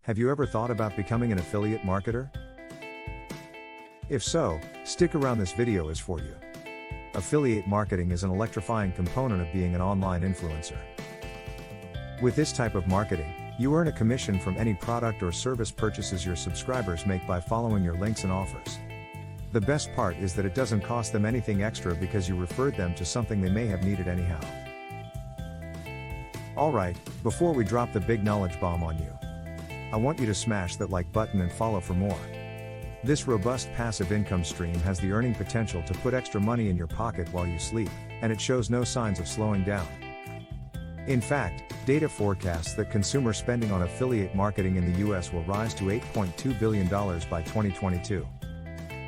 Have you ever thought about becoming an affiliate marketer? If so, stick around, this video is for you. Affiliate marketing is an electrifying component of being an online influencer. With this type of marketing, you earn a commission from any product or service purchases your subscribers make by following your links and offers. The best part is that it doesn't cost them anything extra because you referred them to something they may have needed anyhow. Alright, before we drop the big knowledge bomb on you, I want you to smash that like button and follow for more. This robust passive income stream has the earning potential to put extra money in your pocket while you sleep, and it shows no signs of slowing down. In fact, data forecasts that consumer spending on affiliate marketing in the US will rise to $8.2 billion by 2022.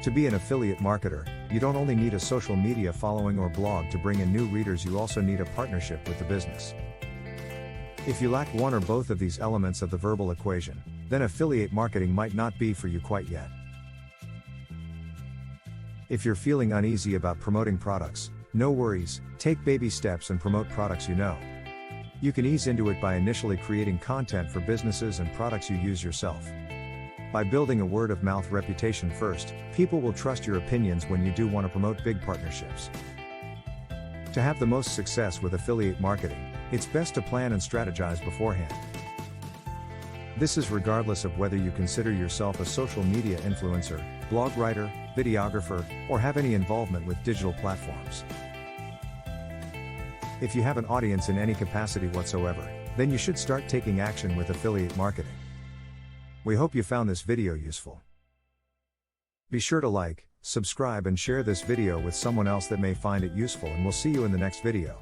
To be an affiliate marketer, you don't only need a social media following or blog to bring in new readers, you also need a partnership with the business. If you lack one or both of these elements of the verbal equation, then affiliate marketing might not be for you quite yet. If you're feeling uneasy about promoting products, no worries, take baby steps and promote products you know. You can ease into it by initially creating content for businesses and products you use yourself. By building a word-of-mouth reputation first, people will trust your opinions when you do want to promote big partnerships. To have the most success with affiliate marketing, it's best to plan and strategize beforehand. This is regardless of whether you consider yourself a social media influencer, blog writer, videographer, or have any involvement with digital platforms. If you have an audience in any capacity whatsoever, then you should start taking action with affiliate marketing. We hope you found this video useful. Be sure to like, subscribe and share this video with someone else that may find it useful, and we'll see you in the next video.